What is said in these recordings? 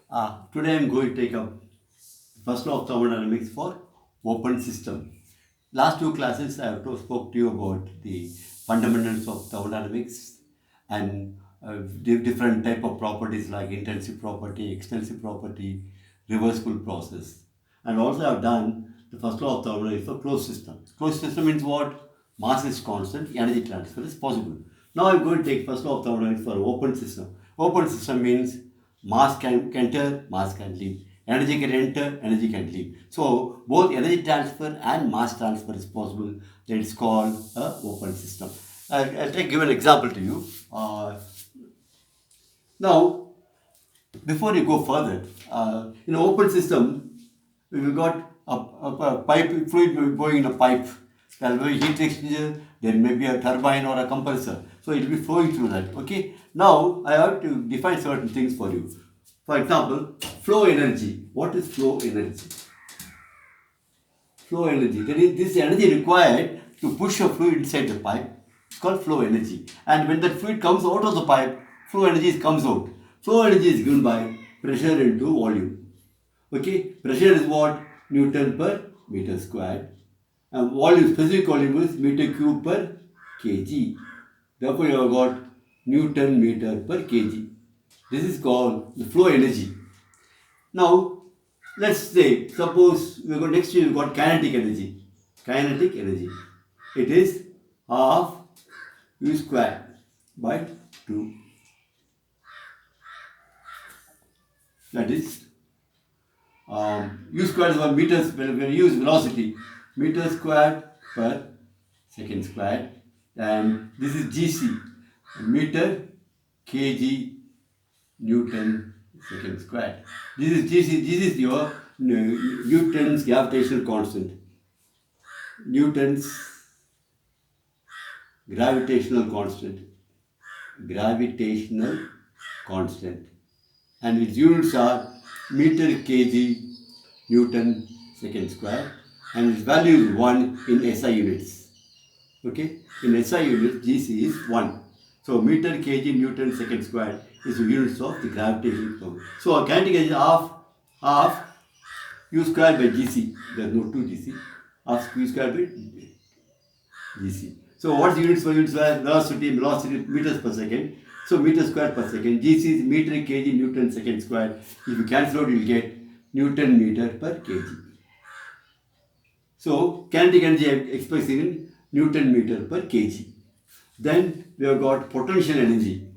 Today I am going to take up first law of thermodynamics for open system. Last two classes I have spoke to you about the fundamentals of thermodynamics and different type of properties like intensive property, extensive property, reversible process. And also I have done the first law of thermodynamics for closed system. Closed system means what? Mass is constant, energy transfer is possible. Now I am going to take first law of thermodynamics for open system. Open system means mass can enter, mass can leave. Energy can enter, energy can leave. So both energy transfer and mass transfer is possible. That is called a open system. I'll give an example to you. Now, before you go further, in an open system, we've got a pipe, fluid will be going in a pipe. There will be a heat exchanger, there may be a turbine or a compressor. So it will be flowing through that. Okay. Now I have to define certain things for you. For example, flow energy. What is flow energy? Flow energy. That is this energy required to push a fluid inside the pipe. It's called flow energy. And when that fluid comes out of the pipe, flow energy comes out. Flow energy is given by pressure into volume. Okay, pressure is what? Newton per meter squared. And volume, specific volume is meter cube per kg. Therefore, you have got Newton meter per kg. This is called the flow energy. Now, let's say, suppose we go next year, we got kinetic energy. Kinetic energy. It is half u square by 2. That is u squared is 1 meters. When we use velocity, meter squared per second squared, and this is gc, meter kg Newton second squared. This is gc. This is your Newton's gravitational constant. Newton's gravitational constant. Gravitational constant. And its units are meter kg Newton second square, and its value is 1 in SI units. Okay, in SI units gc is 1. So meter kg Newton second square is the units of the gravitational power. So our kinetic energy is half u square by gc. There is no 2 gc. Half u square by gc. So what's the units for units? Velocity meters per second. So meter square per second. gc is meter kg Newton second square. If you cancel out, you will get Newton meter per kg. So kinetic energy expressed in Newton meter per kg. Then we have got potential energy.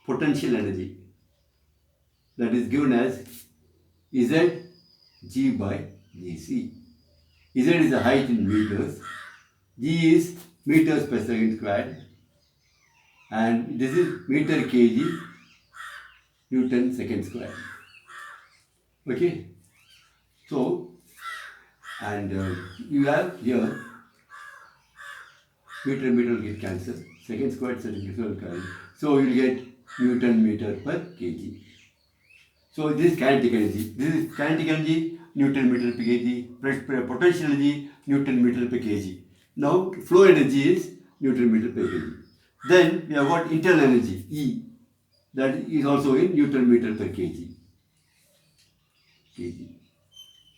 Potential energy. That is given as Z g by gc. Z is the height in meters. G is meters per second squared. And this is meter kg Newton second square. Okay. So, and you have here meter will get cancelled. Second squared will carry. So you will get Newton meter per kg. So this is kinetic energy. This is kinetic energy, Newton meter per kg. Potential energy, Newton meter per kg. Now flow energy is Newton meter per kg. Then we have got internal energy, E. That is also in Newton meter per kg.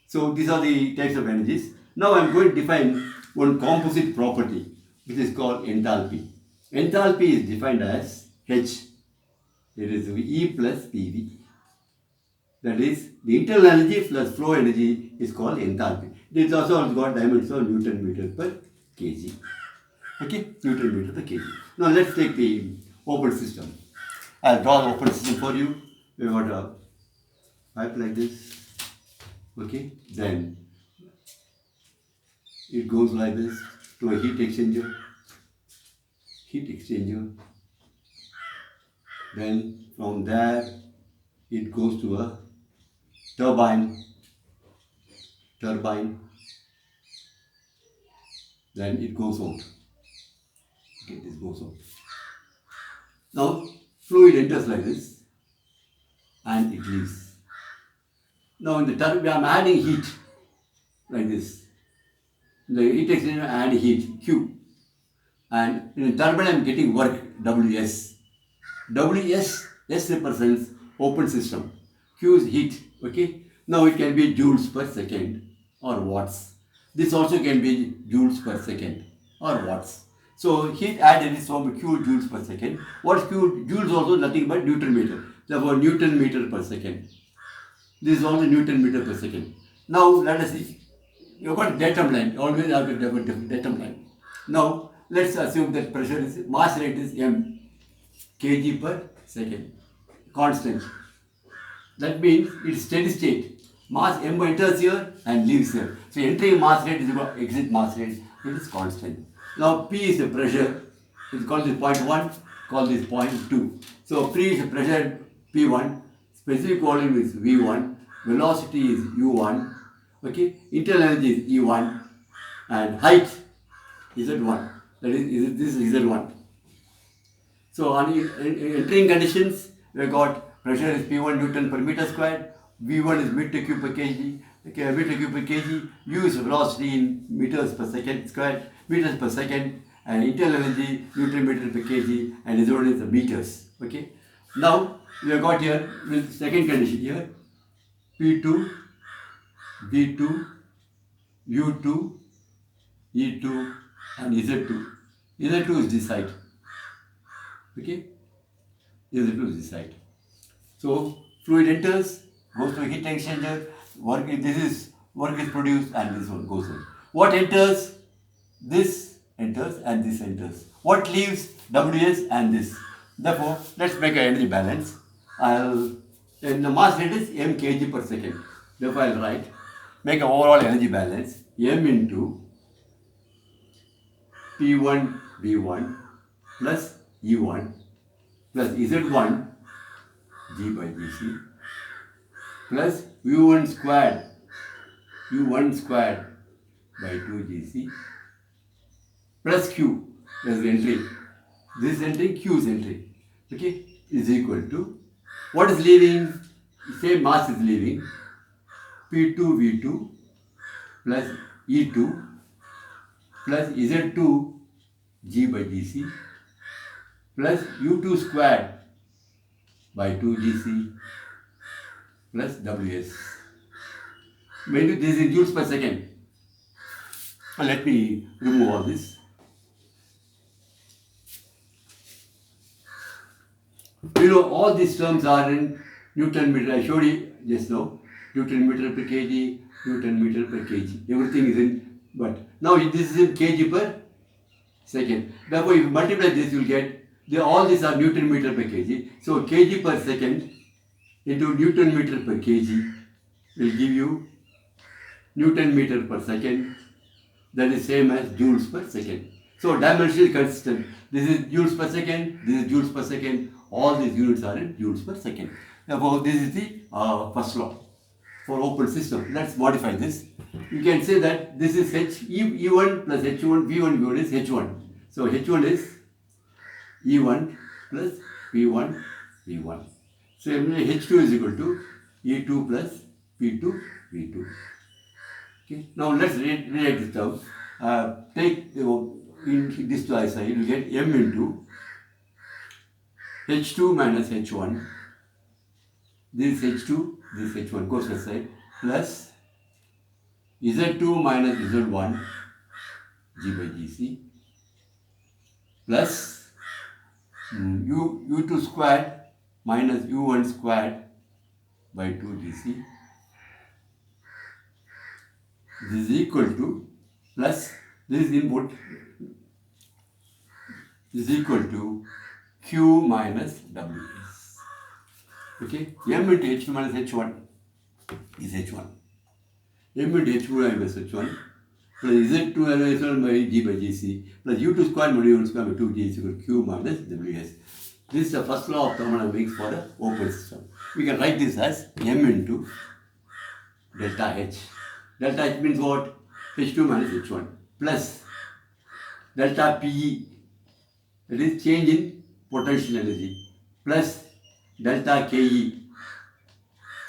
So these are the types of energies. Now I am going to define one composite property, which is called enthalpy. Enthalpy is defined as H. It is E plus PV. That is, the internal energy plus flow energy is called enthalpy. It is also got dimensions of Newton meter per kg. Okay, Newton meter per kg. Now let's take the open system. I'll draw the open system for you. We've got a pipe like this. Okay, then it goes like this to a heat exchanger. Then from there it goes to a turbine. Then it goes out. Okay, this goes out. Now fluid enters like this and it leaves. Now in the turbine I am adding heat like this. In the heat exchanger I add heat Q. And in the turbine I am getting work Ws. S represents open system. Q is heat. Okay. Now it can be joules per second or watts. This also can be joules per second or watts. So heat added is from Q joules per second. What is Q? Joules also nothing but Newton meter. Therefore Newton meter per second. This is also Newton meter per second. Now let us see. You have got datum line. Always have to have a datum line. Now let's assume that pressure is mass rate is m kg per second. Constant. That means it's steady state. Mass m enters here and leaves here. So entering mass rate is equal to exit mass rate. It is constant. Now P is the pressure. It's called this point 1. Call this point 2. So P is the pressure P1. Specific volume is V1. Velocity is U1. Okay. Internal energy is E1. And height is Z1. That is this is Z1. So on entering conditions, we have got pressure is P1 Newton per meter squared, V1 is meter cube per kg, meter cube per kg, U is velocity in meters per second squared, meters per second, and internal energy Newton meter per kg, and Z1 is the meters. Okay. Now we have got here with second condition here, P2, V2, U2, E2, and Z2. Z2 is this side. Okay, Z2 is this side. So fluid enters, goes to a heat exchanger. Work is produced, and this one goes in. What enters? This enters and this enters. What leaves? Ws and this. Therefore, let's make an energy balance. And the mass rate is m kg per second. Therefore, I'll write make an overall energy balance m into P1 V1 plus E1 plus Z1 G by Gc plus U1 squared by 2 Gc plus Q, that's the entry. This is entry, Q is entry. Okay, is equal to what is leaving? Same mass is leaving. P2 V2 plus E2 plus Z2 G by Gc plus U2 squared by 2 Gc plus Ws. Maybe this is joules per second. Let me remove all this. You know, all these terms are in Newton meter. I showed you just now. Newton meter per kg, Newton meter per kg. Everything is in, but now this is in kg per second. Therefore, if you multiply this, you will get, all these are Newton meter per kg. So, kg per second into Newton meter per kg will give you Newton meter per second. That is same as joules per second. So, dimension is consistent. This is joules per second, this is joules per second. All these units are in joules per second. Therefore, this is the first law for open system. Let's modify this. You can say that this is E1 plus H1, V1 is H1. So, H1 is E1 plus P1 V1. So, H2 is equal to E2 plus P2 V2. Okay. Now, let's rewrite this term. Take in this twice side, you will get M into H2 minus H1. This is H2, this is H1 goes aside, plus Z2 minus Z1 G by Gc plus U2 squared minus U1 squared by 2 Gc. This is equal to plus this is input, is equal to Q minus Ws. Okay, M into H2 minus H1 is H1. M into H2 minus H1 plus Z2 minus H1 by G by Gc plus U2 squared minus U1 squared by 2 G is equal to Q minus Ws. This is the first law of thermodynamics for the open system. We can write this as M into delta H. Delta H means what? H2 minus H1 plus delta PE, that is change in potential energy, plus delta KE,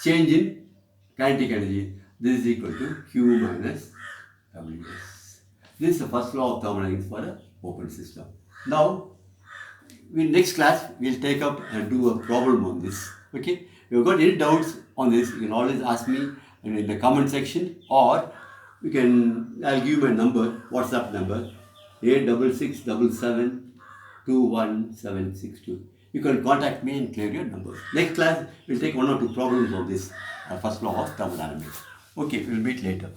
change in kinetic energy. This is equal to Q minus Ws. This is the first law of thermodynamics for the open system. Now, in next class, we will take up and do a problem on this. Okay. you've got any doubts on this, you can always ask me in the comment section, or I'll give you my number, WhatsApp number, 86677 You can contact me and clear your numbers. Next class, we'll take one or two problems of this first law of thermodynamics. Okay, we'll meet later.